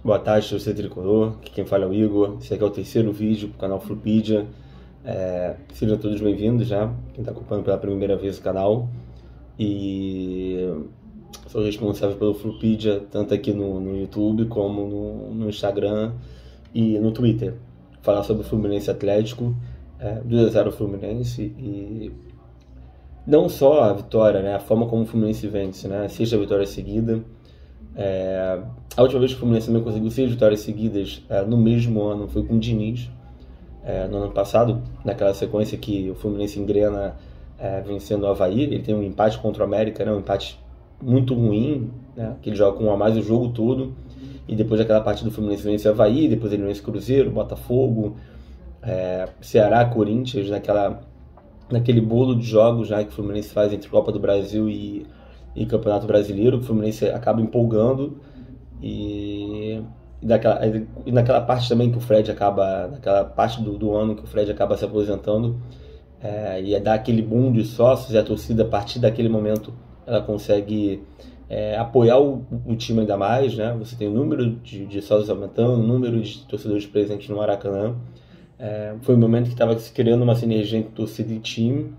Boa tarde, torcedor tricolor. Aqui quem fala é o Igor. Esse aqui é o terceiro vídeo pro canal Flupedia. Sejam todos bem-vindos já. Quem está acompanhando pela primeira vez o canal. E sou responsável pelo Flupedia, tanto aqui no YouTube como no Instagram e no Twitter. Falar sobre o Fluminense Atlético, 2-0 Fluminense, e não só a vitória, né, a forma como o Fluminense vence, né, 6ª vitória seguida. A última vez que o Fluminense também conseguiu 6 vitórias seguidas no mesmo ano foi com o Diniz, no ano passado, naquela sequência que o Fluminense engrena vencendo o Avaí. Ele tem um empate contra o América, né, um empate muito ruim, né, que ele joga com um a mais o jogo todo, e depois daquela partida do Fluminense vence o Avaí, depois ele vence o Cruzeiro, Botafogo, Ceará, Corinthians, naquele bolo de jogos, né, que o Fluminense faz entre Copa do Brasil e Campeonato Brasileiro. O Fluminense acaba empolgando, e naquela parte também que o Fred acaba, naquela parte do ano que o Fred acaba se aposentando, e dá aquele boom de sócios, e a torcida, a partir daquele momento, ela consegue apoiar o time ainda mais, né? Você tem o número de sócios aumentando, o número de torcedores presentes no Maracanã. Foi um momento que estava se criando uma sinergia entre torcida e time,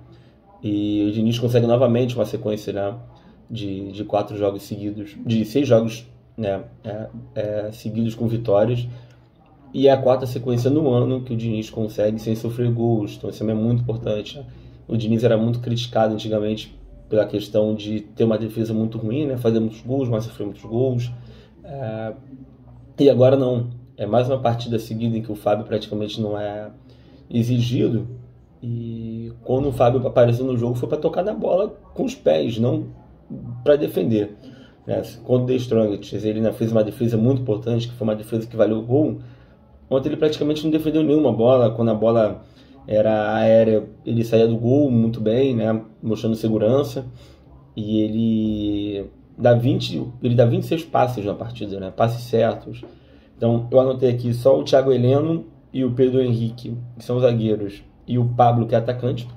e o Diniz consegue novamente uma sequência, né, de 4 jogos seguidos, de 6 jogos, né, seguidos com vitórias, e é a 4ª sequência no ano que o Diniz consegue sem sofrer gols. Então isso também é muito importante, né? O Diniz era muito criticado antigamente pela questão de ter uma defesa muito ruim, né, fazer muitos gols, mas sofrer muitos gols, e agora não. É mais uma partida seguida em que o Fábio praticamente não é exigido, e quando o Fábio apareceu no jogo foi para tocar na bola com os pés, não para defender, né? Contra o The Strongest, ele fez uma defesa muito importante, que foi uma defesa que valeu o gol. Ontem ele praticamente não defendeu nenhuma bola. Quando a bola era aérea, ele saía do gol muito bem, né, mostrando segurança, e ele dá 26 passes na partida, né, passes certos. Então eu anotei aqui só o Thiago Heleno e o Pedro Henrique, que são zagueiros, e o Pablo, que é atacante,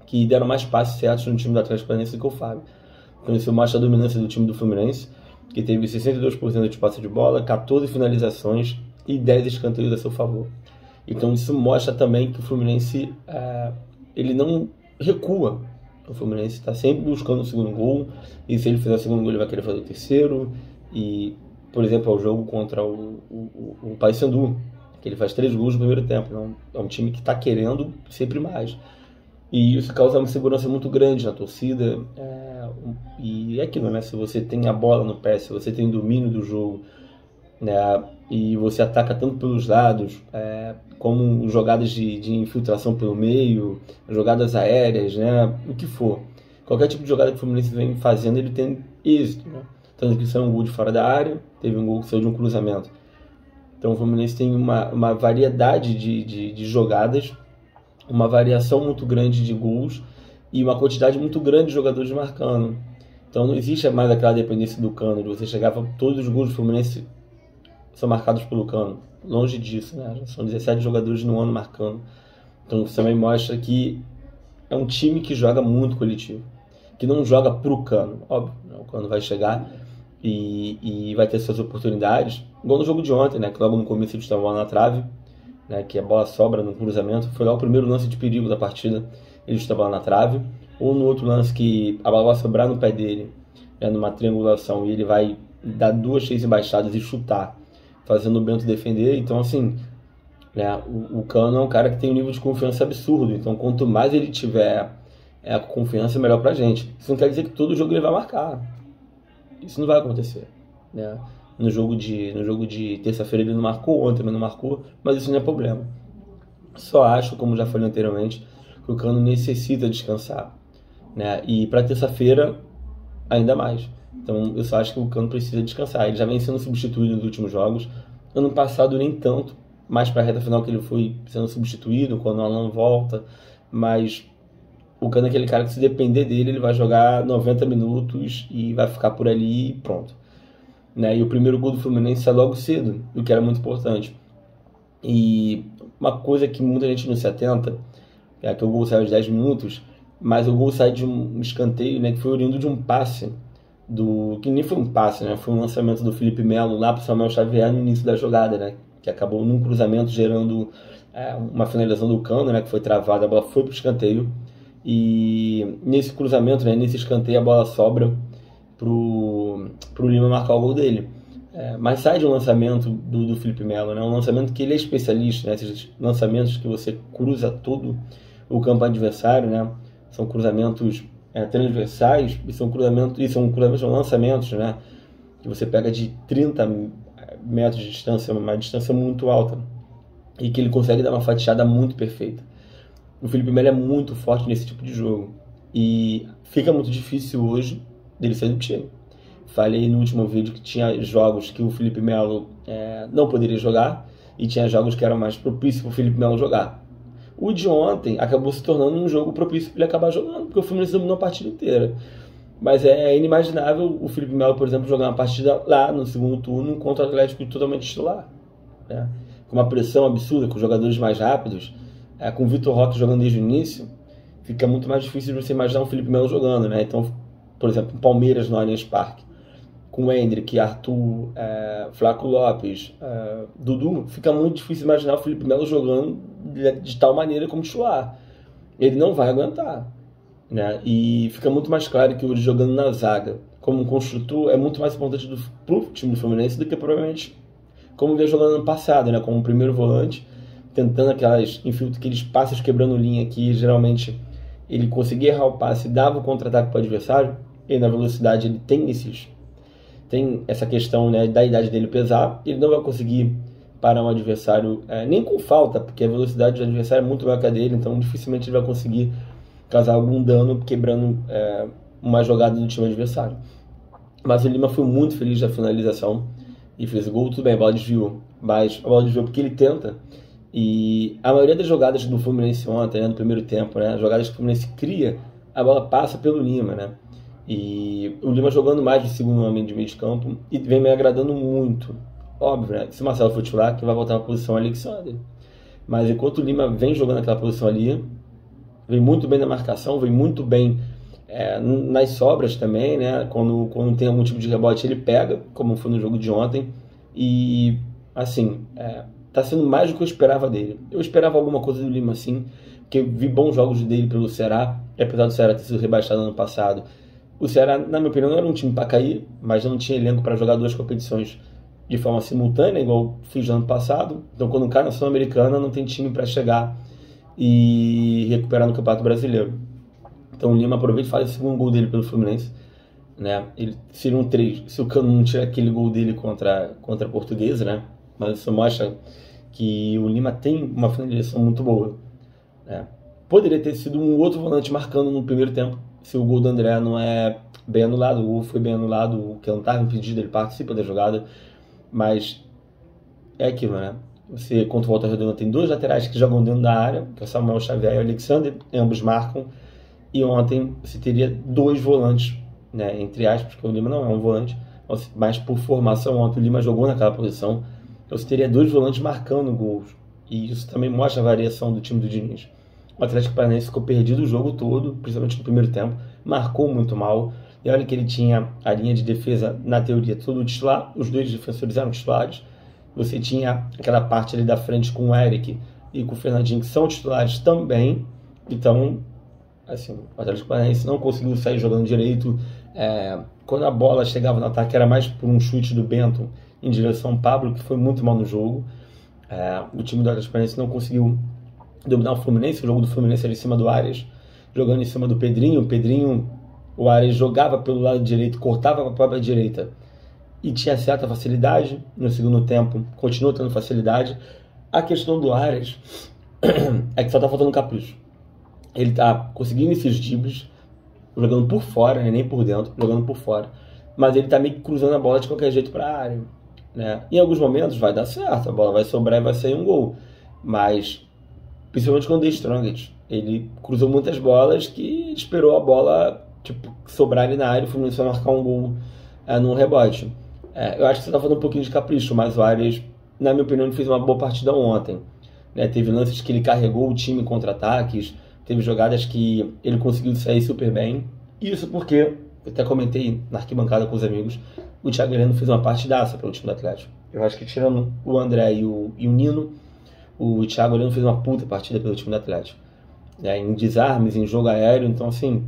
que deram mais passes certos no time do Atlético Paranaense do que o Fábio. Então isso mostra a dominância do time do Fluminense, que teve 62% de posse de bola, 14 finalizações e 10 escanteios a seu favor. Então isso mostra também que o Fluminense ele não recua. O Fluminense está sempre buscando o segundo gol, e se ele fizer o segundo gol ele vai querer fazer o terceiro. E, por exemplo, é o jogo contra o Paysandu, que ele faz 3 gols no primeiro tempo. Então, é um time que está querendo sempre mais, e isso causa uma segurança muito grande na torcida. E é aquilo, né? Se você tem a bola no pé, se você tem domínio do jogo, né, e você ataca tanto pelos lados, como jogadas de infiltração pelo meio, jogadas aéreas, né, o que for. Qualquer tipo de jogada que o Fluminense vem fazendo, ele tem êxito, né? Tanto que saiu um gol de fora da área, teve um gol que saiu de um cruzamento. Então o Fluminense tem uma variedade de jogadas, uma variação muito grande de gols e uma quantidade muito grande de jogadores marcando. Então não existe mais aquela dependência do Cano, de você chegar e todos os gols do Fluminense são marcados pelo Cano. Longe disso, né? São 17 jogadores no ano marcando. Então isso também mostra que é um time que joga muito coletivo, que não joga pro Cano. Óbvio, né? O Cano vai chegar e vai ter suas oportunidades, igual no jogo de ontem, né, que logo no começo ele estava na trave, né, que a bola sobra no cruzamento. Foi lá o primeiro lance de perigo da partida, ele estava lá na trave. Ou no outro lance que a bola vai sobrar no pé dele, né, numa triangulação, e ele vai dar 2, 3 embaixadas e chutar, fazendo o Bento defender. Então assim, né, o Cano é um cara que tem um nível de confiança absurdo. Então quanto mais ele tiver confiança, melhor pra gente. Isso não quer dizer que todo jogo ele vai marcar. Isso não vai acontecer, né? No jogo de terça-feira ele não marcou, ontem ele não marcou, mas isso não é problema. Só acho, como já falei anteriormente, que o Cano necessita descansar, né? E para terça-feira ainda mais. Então eu só acho que o Cano precisa descansar. Ele já vem sendo substituído nos últimos jogos. Ano passado nem tanto, mais para a reta final que ele foi sendo substituído quando o Alan volta, mas o Cano é aquele cara que, se depender dele, ele vai jogar 90 minutos e vai ficar por ali e pronto, né? E o primeiro gol do Fluminense é logo cedo, o que era muito importante. E uma coisa que muita gente não se atenta é que o gol saiu aos 10 minutos, mas o gol sai de um escanteio, né, que foi oriundo de um passe que nem foi um passe, né? Foi um lançamento do Felipe Melo lá para o Samuel Xavier no início da jogada, né? Que acabou num cruzamento gerando uma finalização do Cano, né? Que foi travada, a bola foi para o escanteio. E nesse cruzamento, né? Nesse escanteio, a bola sobra pro Lima marcar o gol dele. Mas sai de um lançamento do Felipe Melo, né? Um lançamento que ele é especialista, né? Esses lançamentos que você cruza todo o campo adversário, né? São cruzamentos transversais e são lançamentos, né? Que você pega de 30 metros de distância, uma distância muito alta, e que ele consegue dar uma fatiada muito perfeita. O Felipe Melo é muito forte nesse tipo de jogo e fica muito difícil hoje dele sair do time. Falei no último vídeo que tinha jogos que o Felipe Melo não poderia jogar e tinha jogos que eram mais propícios para o Felipe Melo jogar. O de ontem acabou se tornando um jogo propício para ele acabar jogando, porque o Fluminense dominou a partida inteira. Mas é inimaginável o Felipe Melo, por exemplo, jogar uma partida lá no segundo turno contra o Atlético totalmente titular, né? Com uma pressão absurda, com jogadores mais rápidos, com o Vitor Roque jogando desde o início, fica muito mais difícil de você imaginar o Felipe Melo jogando, né? Então, por exemplo, o Palmeiras no Allianz Parque, com o Endrick, Arthur, Flaco Lopes, Dudu, fica muito difícil imaginar o Felipe Melo jogando de tal maneira como titular. Ele não vai aguentar, né? E fica muito mais claro que hoje jogando na zaga, como um construtor, é muito mais importante pro time do Fluminense do que provavelmente como veio jogando no passado, né? Como um primeiro volante, tentando aqueles passes quebrando linha que geralmente ele conseguia errar o passe e dava o contra-ataque para o adversário. E na velocidade ele tem essa questão, né, da idade dele pesar. Ele não vai conseguir parar um adversário nem com falta, porque a velocidade do adversário é muito maior que a dele, então dificilmente ele vai conseguir causar algum dano quebrando uma jogada do time adversário. Mas o Lima foi muito feliz da finalização e fez o gol. Tudo bem, a bola desviou, mas a bola desviou porque ele tenta. E a maioria das jogadas do Fluminense ontem, né, no primeiro tempo, né, jogadas que o Fluminense cria, a bola passa pelo Lima, né? E o Lima jogando mais de segundo homem de meio de campo e vem me agradando muito. Óbvio, né? Se o Marcelo for titular, que vai voltar na posição Alexandre. Mas enquanto o Lima vem jogando naquela posição ali, vem muito bem na marcação, vem muito bem nas sobras também, né? Quando tem algum tipo de rebote, ele pega, como foi no jogo de ontem. E, assim, tá sendo mais do que eu esperava dele. Eu esperava alguma coisa do Lima, sim, porque eu vi bons jogos dele pelo Ceará, apesar do Ceará ter sido rebaixado ano passado. O Ceará, na minha opinião, não era um time para cair, mas não tinha elenco para jogar duas competições de forma simultânea, igual fiz no ano passado. Então, quando cai na Sul-Americana, não tem time para chegar e recuperar no Campeonato Brasileiro. Então, o Lima aproveita e faz o segundo gol dele pelo Fluminense, né? Ele seria um 3 se o Cano não tiver aquele gol dele contra a Portuguesa, né? Mas isso mostra que o Lima tem uma finalização muito boa, né? Poderia ter sido um outro volante marcando no primeiro tempo, se o gol do André não é bem anulado. O gol foi bem anulado, o que não estava impedido, ele participa da jogada, mas é aquilo, né? Você, contra o Volta Redonda, tem dois laterais que jogam dentro da área, que é o Samuel Xavier e o Alexandre, ambos marcam, e ontem você teria dois volantes, né? Entre aspas, porque o Lima não é um volante, mas por formação ontem o Lima jogou naquela posição, então você teria dois volantes marcando gols, e isso também mostra a variação do time do Diniz. O Atlético Paranaense ficou perdido o jogo todo, principalmente no primeiro tempo, marcou muito mal. E olha que ele tinha a linha de defesa, na teoria, todo titular, os dois defensores eram titulares. Você tinha aquela parte ali da frente com o Eric e com o Fernandinho, que são titulares também. Então, assim, o Atlético Paranaense não conseguiu sair jogando direito. Quando a bola chegava no ataque, era mais por um chute do Bento em direção ao Pablo, que foi muito mal no jogo. O time do Atlético Paranaense não conseguiu dominar o Fluminense. O jogo do Fluminense era em cima do Arias, jogando em cima do Pedrinho. O Arias jogava pelo lado direito, cortava para a própria direita e tinha certa facilidade. No segundo tempo, continuou tendo facilidade. A questão do Arias é que só está faltando capricho. Ele está conseguindo esses dribles, jogando por fora, né? Nem por dentro, jogando por fora. Mas ele está meio que cruzando a bola de qualquer jeito para a área, né? Em alguns momentos vai dar certo, a bola vai sobrar e vai sair um gol. Mas, principalmente quando o Strongest, ele cruzou muitas bolas que esperou a bola sobrar ali na área e o Fluminense vai marcar um gol num rebote. Eu acho que você está falando um pouquinho de capricho, mas o Arias, na minha opinião, ele fez uma boa partida ontem, né? Teve lances que ele carregou o time em contra-ataques, teve jogadas que ele conseguiu sair super bem. Isso porque eu até comentei na arquibancada com os amigos, o Thiago Heleno fez uma partidaça pelo time do Atlético. Eu acho que tirando o André e o Nino, o Thiago Heleno fez uma puta partida pelo time do Atlético. Em desarmes, em jogo aéreo, então assim,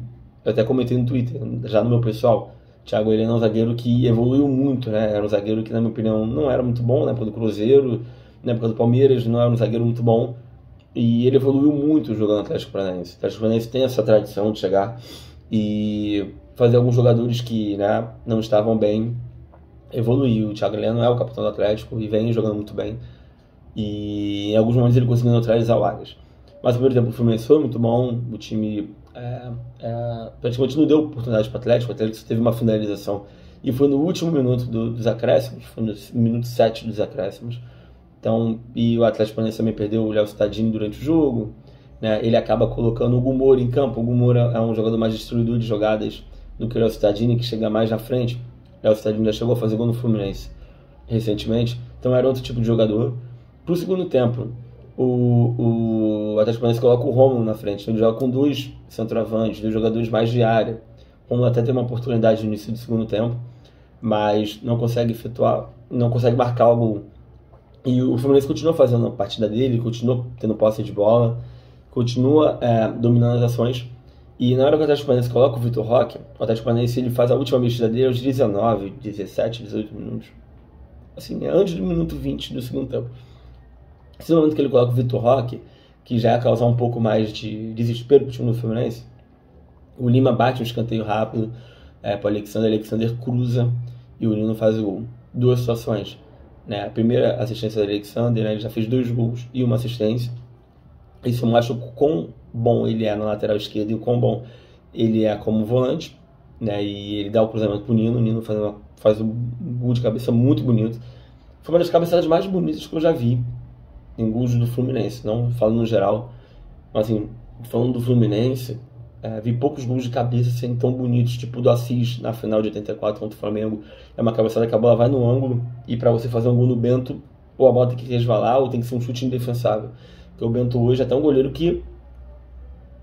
eu até comentei no Twitter, já no meu pessoal, o Thiago Heleno é um zagueiro que evoluiu muito, né? Era um zagueiro que, na minha opinião, não era muito bom na época do Cruzeiro, na época do Palmeiras, não era um zagueiro muito bom, e ele evoluiu muito jogando no Atlético Paranaense. O Atlético Paranaense tem essa tradição de chegar e fazer alguns jogadores que, né, não estavam bem evoluir. O Thiago Heleno é o capitão do Atlético e vem jogando muito bem, e em alguns momentos ele conseguiu neutralizar o Arias. Mas o primeiro tempo do Fluminense foi muito bom, o time praticamente não deu oportunidade para o Atlético teve uma finalização e foi no último minuto dos acréscimos, foi no minuto 7 dos acréscimos. Então, e o Atlético Paranaense também perdeu o Léo Cittadini durante o jogo, né? Ele acaba colocando o Gumora em campo. O Gumora é um jogador mais destruidor de jogadas do que o Léo Cittadini, que chega mais na frente. O Léo Cittadini já chegou a fazer gol no Fluminense recentemente, então era outro tipo de jogador. Para o segundo tempo, o Atlético Paranaense coloca o Rômulo na frente, então ele joga com dois centroavantes, dois jogadores mais de área. O Rômulo até tem uma oportunidade no início do segundo tempo, mas não consegue efetuar, não consegue marcar o gol. E o Fluminense continua fazendo a partida dele, continua tendo posse de bola, continua dominando as ações. E na hora que o Atlético Paranaense coloca o Vitor Roque, o Atlético Paranaense ele faz a última mexida dele aos 19, 17, 18 minutos. Assim, antes do minuto 20 do segundo tempo. Esse momento que ele coloca o Vitor Roque, que já ia causar um pouco mais de desespero para o time do Fluminense, o Lima bate um escanteio rápido para o Alexander cruza e o Nino faz o gol. Duas situações. Né? A primeira assistência do Alexander, né? Ele já fez 2 gols e uma assistência. Isso mostra o quão bom ele é na lateral esquerda e o quão bom ele é como volante. Né? E ele dá o cruzamento para o Nino faz um gol de cabeça muito bonito. Foi uma das cabeçadas mais bonitas que eu já vi em gols do Fluminense, não falando no geral, mas assim, falando do Fluminense, vi poucos gols de cabeça serem tão bonitos, tipo o do Assis na final de 84 contra o Flamengo. É uma cabeçada que a bola vai no ângulo e para você fazer um gol no Bento, ou a bola tem que resvalar ou tem que ser um chute indefensável. Porque o Bento hoje é até um goleiro que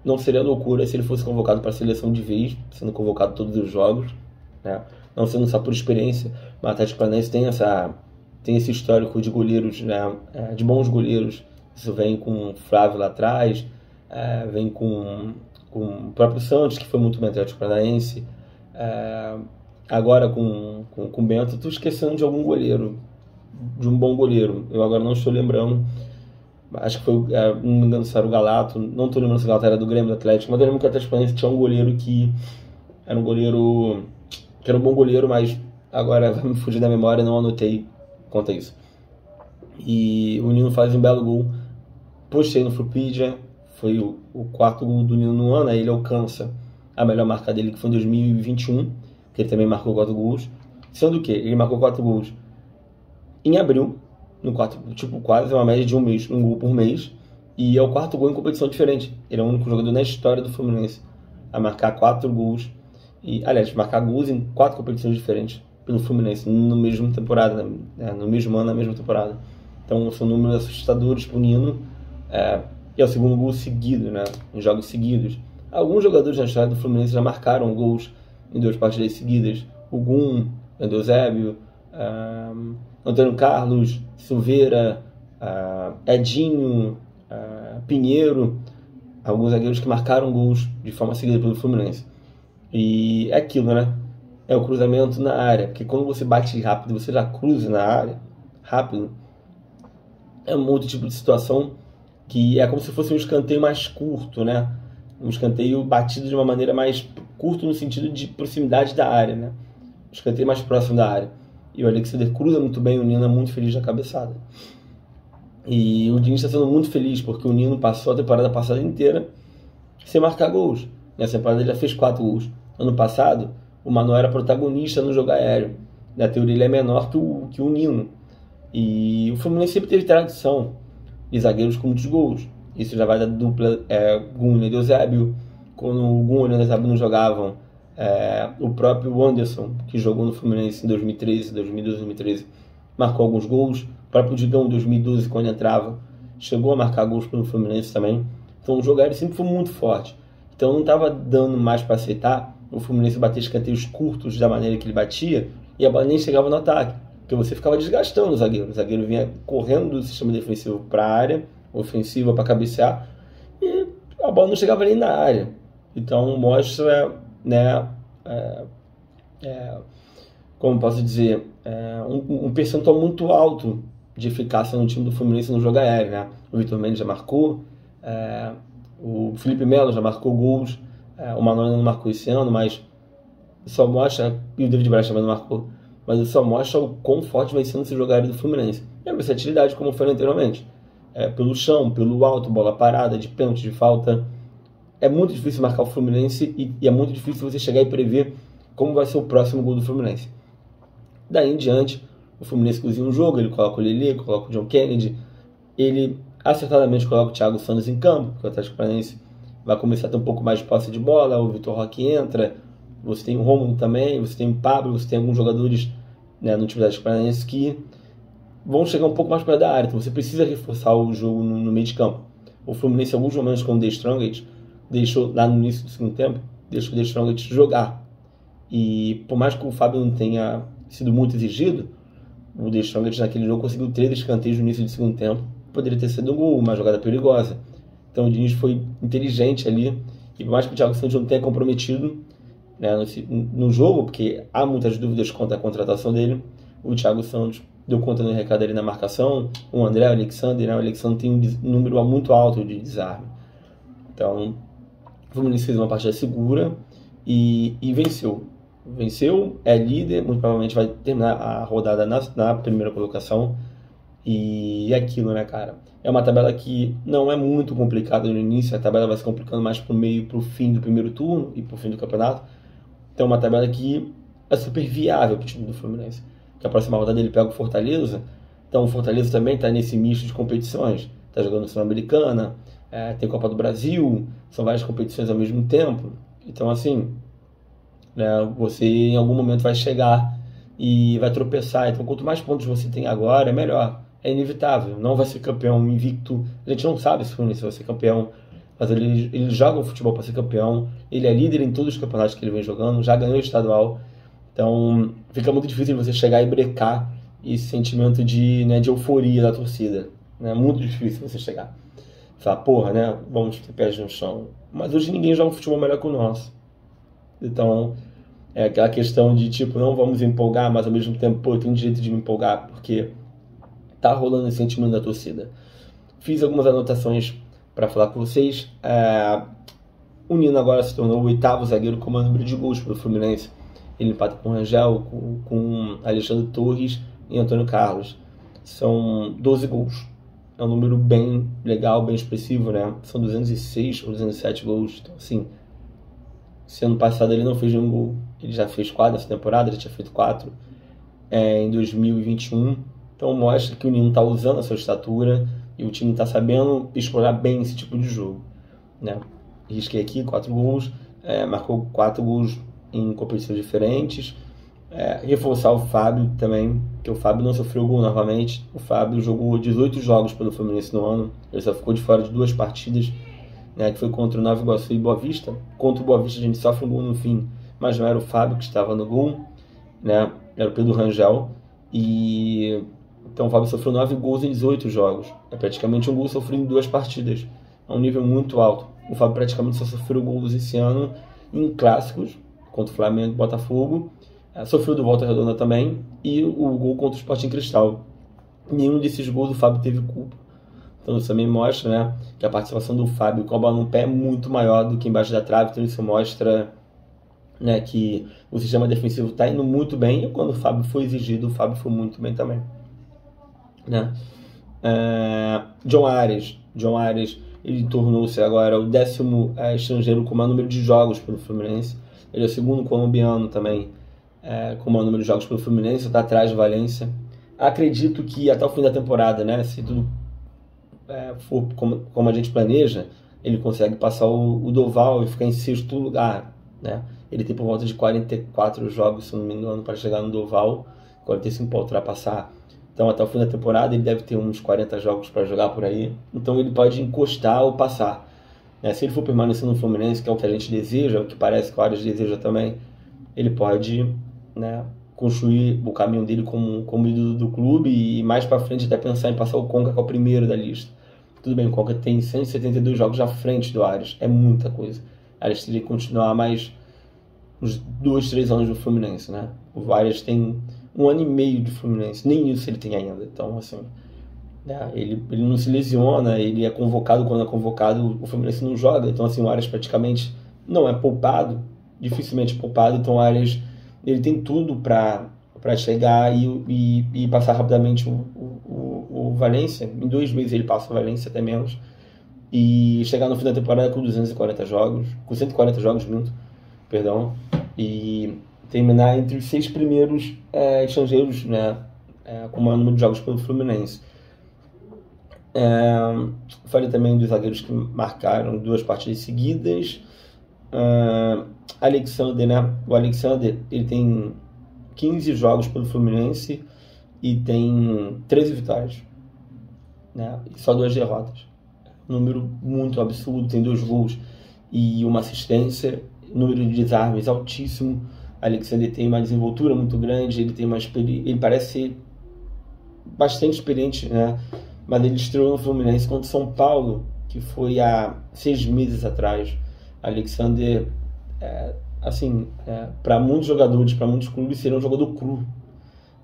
não seria loucura se ele fosse convocado para a seleção de vez, sendo convocado todos os jogos, né? Não sendo só por experiência, mas o Atlético Paranaense tem esse histórico de goleiros, né? De bons goleiros. Isso vem com o Flávio lá atrás, vem com o próprio Santos, que foi muito bem Atlético Paranaense, agora com o Bento. Estou esquecendo de algum goleiro, de um bom goleiro, eu agora não estou lembrando, acho que foi, não me engano se era o Galato, não estou lembrando se o Galato era do Grêmio, do Atlético, mas eu lembro que o Atlético Paranaense tinha um goleiro que era um bom goleiro, mas agora vai me fugir da memória, não anotei quanto a isso. E o Nino faz um belo gol, postei no Flupedia, foi o 4º gol do Nino no ano, aí ele alcança a melhor marca dele, que foi em 2021, que ele também marcou 4 gols, sendo que ele marcou 4 gols em abril, no quase uma média de um gol por mês, e é o 4º gol em competição diferente. Ele é o único jogador na história do Fluminense a marcar 4 gols, marcar gols em 4 competições diferentes pelo Fluminense, no mesmo temporada, né? No mesmo ano, na mesma temporada. Então são números assustadores para o Nino, e é o 2º gol seguido, né? Em jogos seguidos. Alguns jogadores na história do Fluminense já marcaram gols em 2 partidas seguidas. O Gum, Eusébio, Antônio Carlos, Silveira, Edinho, Pinheiro, alguns zagueiros que marcaram gols de forma seguida pelo Fluminense. E é aquilo, né? É o cruzamento na área, porque quando você bate rápido, você já cruza na área rápido, é um outro tipo de situação que é como se fosse um escanteio mais curto, né? Um escanteio batido de uma maneira mais curto no sentido de proximidade da área, né? Um escanteio mais próximo da área. E o Alexander cruza muito bem, o Nino é muito feliz na cabeçada. E o Diniz está sendo muito feliz, porque o Nino passou a temporada passada inteira sem marcar gols. Nessa temporada ele já fez 4 gols. Ano passado, o Manoel era protagonista no jogo aéreo. Na teoria ele é menor que o Nino. E o Fluminense sempre teve tradição de zagueiros com muitos gols. Isso já vai da dupla Gunnar e Eusébio. Quando o Gunnar e o Eusébio não jogavam, o próprio Anderson, que jogou no Fluminense em 2012, 2013, marcou alguns gols. O próprio Digão, em 2012, quando entrava, chegou a marcar gols pelo Fluminense também. Então o jogo aéreo sempre foi muito forte. Então não estava dando mais para aceitar o Fluminense bater escanteios curtos da maneira que ele batia e a bola nem chegava no ataque, porque você ficava desgastando o zagueiro vinha correndo do sistema defensivo para a área, ofensiva para cabecear, e a bola não chegava nem na área. Então mostra, né, como posso dizer, um percentual muito alto de eficácia no time do Fluminense no jogo aéreo, né? O Vitor Mendes já marcou, o Felipe Melo já marcou gols, o Manoel não marcou esse ano, mas só mostra, e o David Braz também não marcou, mas isso só mostra o quão forte vai sendo esse jogo aéreo do Fluminense. E a versatilidade, como foi anteriormente, pelo chão, pelo alto, bola parada, de pênalti, de falta. É muito difícil marcar o Fluminense e é muito difícil você chegar e prever como vai ser o próximo gol do Fluminense. Daí em diante, o Fluminense cozinha um jogo, ele coloca o Lelê, coloca o John Kennedy, ele acertadamente coloca o Thiago Santos em campo, porque o Atlético Paranaense vai começar a ter um pouco mais de posse de bola, o Vitor Roque entra, você tem o Romulo também, você tem o Pablo, você tem alguns jogadores, né, no time do Atlético Paranaense que vão chegar um pouco mais perto da área, então você precisa reforçar o jogo no meio de campo. O Fluminense, em alguns momentos, com o The Strongest, deixou, lá no início do segundo tempo, deixou o The Strongest jogar. E por mais que o Fábio não tenha sido muito exigido, o The Strongest naquele jogo conseguiu 3 escanteios no início do segundo tempo. Poderia ter sido um gol, uma jogada perigosa. Então o Diniz foi inteligente ali. E por mais que o Thiago Santos não tenha comprometido, né, no jogo, porque há muitas dúvidas quanto à contratação dele, o Thiago Santos deu conta no recado ali na marcação. O André, o Alexandre, né, o Alexandre tem um número muito alto de desarme. Então o Fluminense fez uma partida segura e venceu. Venceu, é líder, muito provavelmente vai terminar a rodada na primeira colocação. E é aquilo, né, cara? É uma tabela que não é muito complicada no início, a tabela vai se complicando mais pro meio, pro fim do primeiro turno e pro fim do campeonato. Então é uma tabela que é super viável pro time do Fluminense. Que a próxima rodada ele pega o Fortaleza, então o Fortaleza também tá nesse misto de competições. Tá jogando Sul-Americana, tem Copa do Brasil, são várias competições ao mesmo tempo. Então, assim, né, você em algum momento vai chegar e vai tropeçar. Então, quanto mais pontos você tem agora, é melhor. É inevitável. Não vai ser campeão invicto. A gente não sabe se o Fluminense vai ser campeão, mas ele joga o futebol para ser campeão. Ele é líder em todos os campeonatos que ele vem jogando, já ganhou o estadual. Então, fica muito difícil você chegar e brecar esse sentimento de euforia da torcida. É muito difícil você chegar. Falar, porra, né? Vamos ter pés no chão. Mas hoje ninguém joga um futebol melhor que o nosso. Então, é aquela questão de tipo, não vamos empolgar, mas ao mesmo tempo, pô, eu tenho direito de me empolgar, porque tá rolando esse sentimento da torcida. Fiz algumas anotações para falar com vocês. O Nino agora se tornou o 8º zagueiro com o número de gols pelo Fluminense. Ele empata com o Rangel, com Alexandre Torres e Antônio Carlos. São 12 gols. É um número bem legal, bem expressivo, né? São 206 ou 207 gols. Então, assim, se ano passado ele não fez nenhum gol, ele já fez 4 nessa temporada, ele tinha feito 4 em 2021. Então mostra que o Nino está usando a sua estatura e o time está sabendo explorar bem esse tipo de jogo, né? Risquei aqui 4 gols, marcou 4 gols em competições diferentes. Reforçar o Fábio também, que o Fábio não sofreu gol novamente. O Fábio jogou 18 jogos pelo Fluminense no ano, ele só ficou de fora de 2 partidas, né, que foi contra o Nova Iguaçu e Boa Vista. Contra o Boa Vista a gente sofre um gol no fim, mas não era o Fábio que estava no gol, né, era o Pedro Rangel. E então o Fábio sofreu 9 gols em 18 jogos, é praticamente um gol sofrido em 2 partidas, é um nível muito alto. O Fábio praticamente só sofreu gols esse ano em clássicos, contra o Flamengo e Botafogo. Sofreu do Volta Redonda também, e o gol contra o Sporting Cristal. Nenhum desses gols o Fábio teve culpa. Então isso também mostra, né, que a participação do Fábio com a bola no pé é muito maior do que embaixo da trave. Então isso mostra, né, que o sistema defensivo está indo muito bem, e quando o Fábio foi exigido, o Fábio foi muito bem também, né? John Arias, ele tornou-se agora o 10º estrangeiro com o maior número de jogos pelo Fluminense. Ele é o 2º colombiano também com o maior número de jogos pelo Fluminense, está atrás do Valência. Acredito que até o fim da temporada, né, se tudo for como a gente planeja, ele consegue passar o Doval e ficar em 6º lugar, né? Ele tem por volta de 44 jogos, se não me engano, para chegar no Doval, 45 para ultrapassar. Então até o fim da temporada ele deve ter uns 40 jogos para jogar por aí, então ele pode encostar ou passar. né? Se ele for permanecer no Fluminense, que é o que a gente deseja, o que parece que o Arias deseja também, ele pode, né, construir o caminho dele como ídolo do clube e mais para frente até pensar em passar o Conca, que é o primeiro da lista. Tudo bem, o Conca tem 172 jogos à frente do Arias, é muita coisa. O Arias teria que continuar mais uns 2, 3 anos no Fluminense, né? O Arias tem 1 ano e meio de Fluminense, nem isso ele tem ainda. Então, assim, né, ele não se lesiona, ele é convocado quando é convocado, o Fluminense não joga. Então, assim, o Arias praticamente não é poupado, dificilmente poupado. Então, o Arias, ele tem tudo para chegar e passar rapidamente o Valência. Em 2 meses ele passa o Valência, até menos. E chegar no fim da temporada com 240 jogos, com 140 jogos, perdão, e terminar entre os 6 primeiros estrangeiros, né, com o maior número de jogos pelo Fluminense. Falei também dos zagueiros que marcaram 2 partidas seguidas. Alexander, né? O Alexander, ele tem 15 jogos pelo Fluminense e tem 13 vitórias, né? E só 2 derrotas. Número muito absurdo, tem 2 gols e 1 assistência. Número de desarmes altíssimo. Alexander tem uma desenvoltura muito grande, ele parece ser bastante experiente, né? Mas ele estreou no Fluminense contra o São Paulo, que foi há 6 meses atrás. Alexander, para muitos jogadores, para muitos clubes, seria um jogador cru,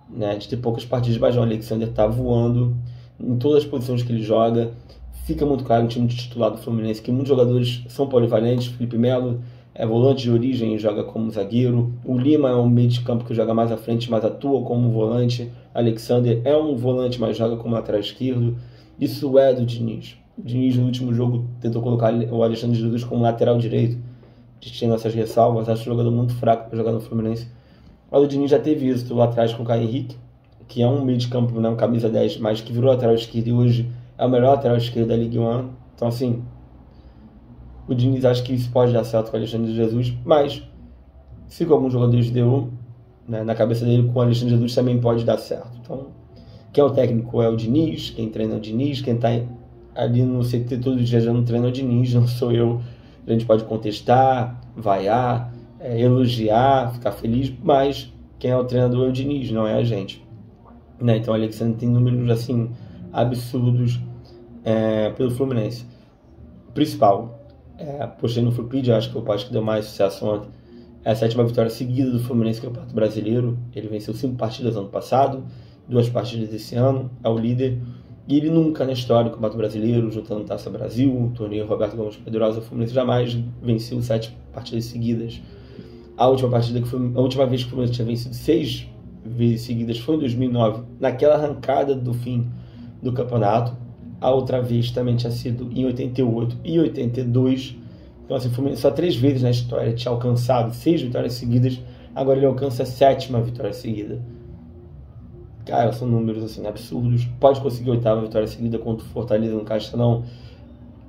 né? De ter poucas partidas, mas o Alexander está voando em todas as posições que ele joga. Fica muito claro no time titular do Fluminense que muitos jogadores são polivalentes. Felipe Melo é volante de origem e joga como zagueiro. O Lima é um meio de campo que joga mais à frente, mas atua como volante. Alexander é um volante, mas joga como lateral esquerdo. Isso é do Diniz. O Diniz, no último jogo, tentou colocar o Alexandre Jesus como lateral direito. A gente tem nossas ressalvas, acho um jogador muito fraco para jogar no Fluminense. Mas o Diniz já teve êxito lá atrás com o Caio Henrique, que é um meio de campo, né, um camisa 10, mas que virou lateral esquerdo e hoje é o melhor lateral esquerdo da Ligue 1. Então, assim, o Diniz acha que isso pode dar certo com o Alexandre Jesus, mas se com alguns jogadores deu, né, na cabeça dele, com o Alexandre Jesus também pode dar certo. Então, quem é o técnico é o Diniz, quem treina é o Diniz, quem está ali no CT todo dia já não treina é o Diniz, não sou eu. A gente pode contestar, vaiar, elogiar, ficar feliz, mas quem é o treinador é o Diniz, não é a gente, né? Então o Alexandre tem números assim absurdos pelo Fluminense. Principal, postei no Flupedia, acho que o post que deu mais sucesso ontem, é a 7ª vitória seguida do Fluminense no Campeonato Brasileiro. Ele venceu 5 partidas ano passado, 2 partidas esse ano, é o líder. E ele nunca na história do Campeonato Brasileiro, juntando Taça Brasil, torneio Roberto Gomes Pedrosa, o Fluminense jamais venceu 7 partidas seguidas. A última vez que o Fluminense tinha vencido 6 vezes seguidas foi em 2009, naquela arrancada do fim do campeonato. A outra vez também tinha sido em 88 e 82. Então, assim, o Fluminense só 3 vezes na história tinha alcançado 6 vitórias seguidas. Agora ele alcança a 7ª vitória seguida. Cara, são números assim absurdos. Pode conseguir a 8ª vitória seguida contra o Fortaleza no Castelão.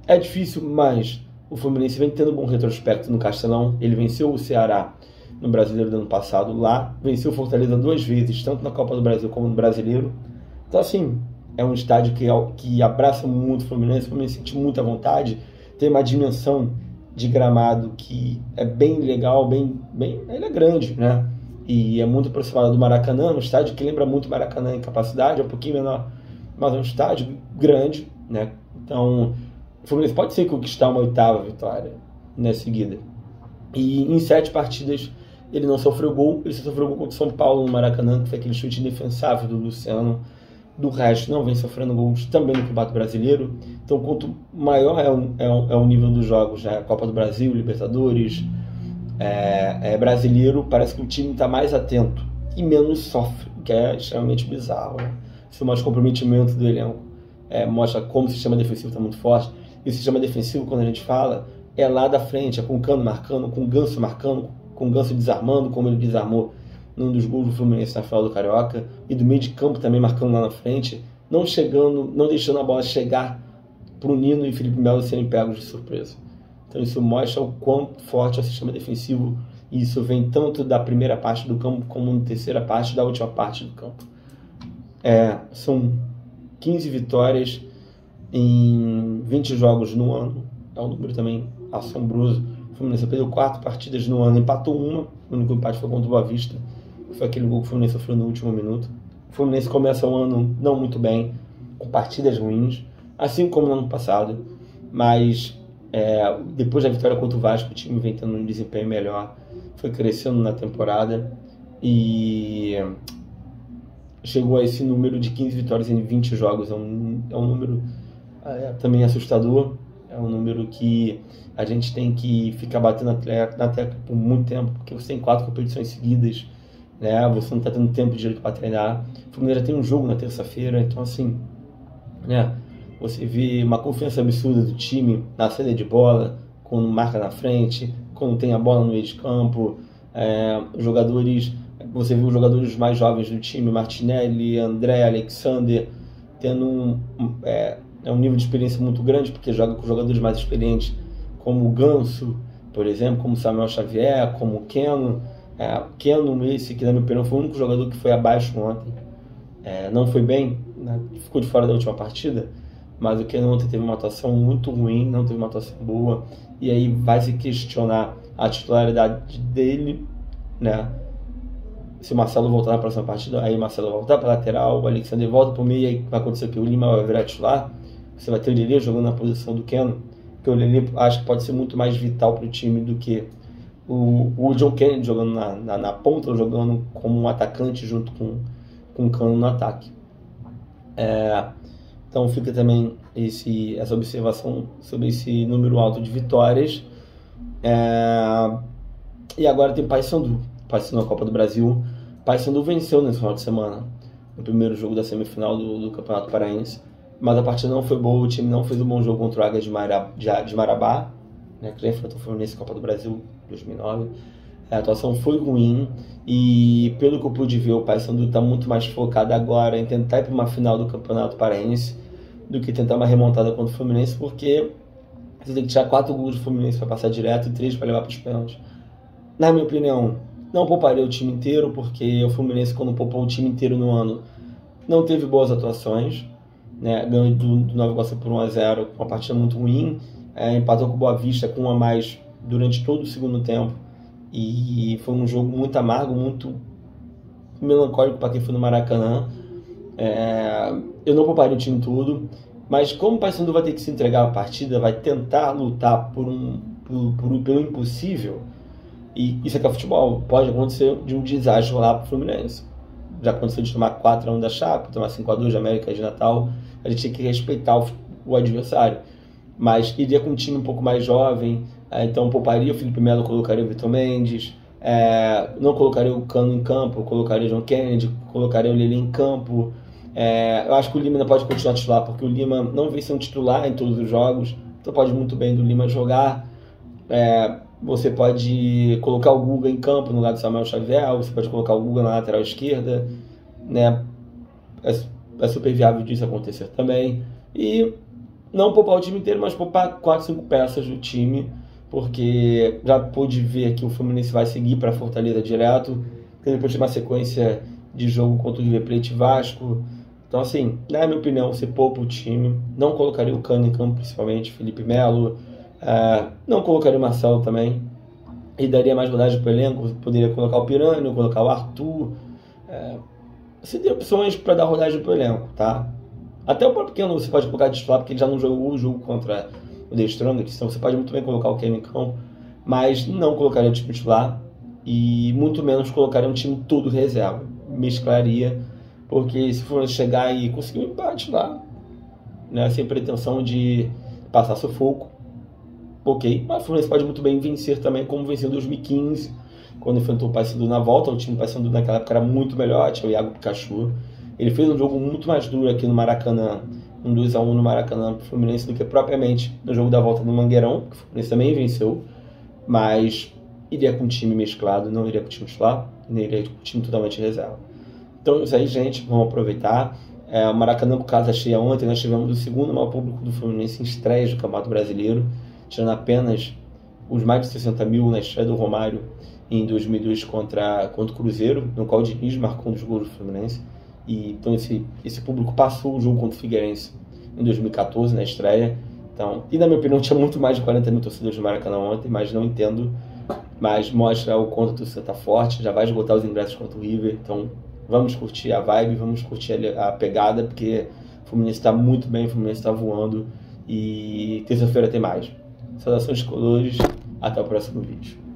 É difícil, mas o Fluminense vem tendo um bom retrospecto no Castelão. Ele venceu o Ceará no Brasileiro do ano passado lá. Venceu o Fortaleza 2 vezes, tanto na Copa do Brasil como no Brasileiro. Então, assim, é um estádio que abraça muito o Fluminense sente muita vontade. Tem uma dimensão de gramado que é bem legal, ele é grande, né? E é muito aproximado do Maracanã, um estádio que lembra muito o Maracanã em capacidade, é um pouquinho menor, mas é um estádio grande, né? Então, o Fluminense pode ser conquistar uma 8ª vitória, né, seguida. E em 7 partidas ele não sofreu gol, ele só sofreu gol contra o São Paulo no Maracanã, que foi aquele chute indefensável do Luciano. Do resto, não vem sofrendo gols também no Campeonato Brasileiro. Então, quanto maior é o nível dos jogos, né? Copa do Brasil, Libertadores, brasileiro, parece que o time está mais atento e menos sofre, o que é extremamente bizarro, né? Isso mostra o comprometimento do elenco, mostra como o sistema defensivo está muito forte. E o sistema defensivo, quando a gente fala, é lá da frente, é com o Cano marcando, com o Ganso marcando, com o Ganso desarmando, como ele desarmou num dos gols do Fluminense na final do Carioca, e do meio de campo também marcando lá na frente, não deixando a bola chegar para o Nino e Felipe Melo serem pegos de surpresa. Então isso mostra o quão forte é o sistema defensivo, e isso vem tanto da primeira parte do campo como na terceira parte da última parte do campo. São 15 vitórias em 20 jogos no ano. é um número também assombroso. O Fluminense perdeu 4 partidas no ano, empatou uma, o único empate foi contra o Boa Vista, foi aquele gol que o Fluminense sofreu no último minuto. O Fluminense começa o ano não muito bem, com partidas ruins, assim como no ano passado, mas depois da vitória contra o Vasco, o time vem tendo um desempenho melhor, foi crescendo na temporada e chegou a esse número de 15 vitórias em 20 jogos. É um número também assustador, é um número que a gente tem que ficar batendo na tecla por muito tempo, porque você tem 4 competições seguidas, né? Você não está tendo tempo direito para treinar. O Fluminense já tem um jogo na terça-feira, então assim, né? Você vê uma confiança absurda do time na saída de bola, quando marca na frente, quando tem a bola no meio de campo. Você vê os jogadores mais jovens do time, Martinelli, André, Alexander, tendo um nível de experiência muito grande, porque joga com jogadores mais experientes, como o Ganso, por exemplo, como o Samuel Xavier, como o Keno. Keno, esse que na minha opinião foi o único jogador que foi abaixo ontem. Não foi bem, né? Ficou de fora da última partida, mas o Keno ontem teve uma atuação muito ruim, não teve uma atuação boa, e aí vai se questionar a titularidade dele, né? Se o Marcelo voltar na próxima partida, aí o Marcelo vai voltar para a lateral, o Alexander volta para o meio, aí vai acontecer que o Lima vai virar titular, você vai ter o Lelê jogando na posição do Keno, porque o Lelê acho que pode ser muito mais vital para o time do que o John Kennedy jogando na ponta, ou jogando como um atacante junto com o Cano no ataque. Então fica também essa observação sobre esse número alto de vitórias. E agora tem Paysandu na Copa do Brasil. Paysandu venceu nesse final de semana, no primeiro jogo da semifinal do Campeonato Paraense, mas a partida não foi boa, o time não fez um bom jogo contra o Águia de Marabá, né, que já enfrentou o Fluminense na Copa do Brasil 2009. A atuação foi ruim e, pelo que eu pude ver, o Paysandu está muito mais focado agora em tentar ir para uma final do Campeonato Paraense do que tentar uma remontada contra o Fluminense, porque você tem que tirar 4 gols do Fluminense para passar direto e 3 para levar para os pênaltis. Na minha opinião, não pouparia o time inteiro, porque o Fluminense, quando poupou o time inteiro no ano, não teve boas atuações, né? Ganhou do Nova Iguaçu por 1-0, com uma partida muito ruim, empatou com o Boa Vista com 1 a mais durante todo o segundo tempo, e foi um jogo muito amargo, muito melancólico para quem foi no Maracanã. Eu não pouparia o time todo, mas como o Paysandu vai ter que se entregar à partida, vai tentar lutar pelo impossível, e isso aqui é futebol, pode acontecer de um desastre lá para o Fluminense. Já aconteceu de tomar 4-1 da Chape, tomar 5-2 de América de Natal. A gente tem que respeitar o adversário, mas iria com um time um pouco mais jovem, então pouparia o Felipe Melo, colocaria o Vitor Mendes, não colocaria o Cano em campo, colocaria o John Kennedy, colocaria o Lelê em campo. Eu acho que o Lima ainda pode continuar titular, porque o Lima não vem sendo titular em todos os jogos, então pode muito bem do Lima jogar. Você pode colocar o Guga em campo no lado do Samuel Xavier, você pode colocar o Guga na lateral esquerda, né? É super viável disso acontecer também. E não poupar o time inteiro, mas poupar 4, 5 peças do time, porque já pude ver que o Fluminense vai seguir para Fortaleza direto, depois de uma sequência de jogo contra o River Plate e Vasco. Então, assim, na minha opinião, você poupa o time, não colocaria o Cano em campo, principalmente Felipe Melo, não colocaria o Marcelo também, e daria mais rodagem para o elenco. Você poderia colocar o Pirani, colocar o Arthur. Você tem opções para dar rodagem para o elenco, tá? Até o próprio Keno você pode colocar de titular, porque ele já não jogou o jogo contra o The Strongest, então você pode muito bem colocar o Keno em campo, mas não colocaria o time titular, e muito menos colocaria um time todo reserva. Mesclaria, porque se for chegar e conseguir um empate lá, né, sem pretensão de passar sufoco, ok, mas o Fluminense pode muito bem vencer também, como venceu em 2015, quando enfrentou o Paysandu na volta. O time do Paysandu naquela época era muito melhor, tinha o Iago Pikachu. Ele fez um jogo muito mais duro aqui no Maracanã, um 2-1 no Maracanã pro Fluminense, do que propriamente no jogo da volta no Mangueirão, que o Fluminense também venceu, mas iria com o time mesclado, não iria com o time titular, nem iria com o time totalmente reserva. Então isso aí, gente, vamos aproveitar. O Maracanã, por casa cheia ontem, nós tivemos o segundo maior público do Fluminense em estreias do Campeonato Brasileiro, tirando apenas os mais de 60 mil na estreia do Romário em 2002 contra o Cruzeiro, no qual o Diniz marcou um dos gols do Fluminense. E então esse público passou o jogo contra o Figueirense em 2014 na estreia. Então, e na minha opinião tinha muito mais de 40 mil torcedores no Maracanã ontem, mas não entendo, mas mostra o quanto a torcida tá forte, já vai esgotar os ingressos contra o River, então vamos curtir a vibe, vamos curtir a pegada, porque o Fluminense está muito bem, o Fluminense está voando, e terça-feira tem mais. Saudações de colores, até o próximo vídeo.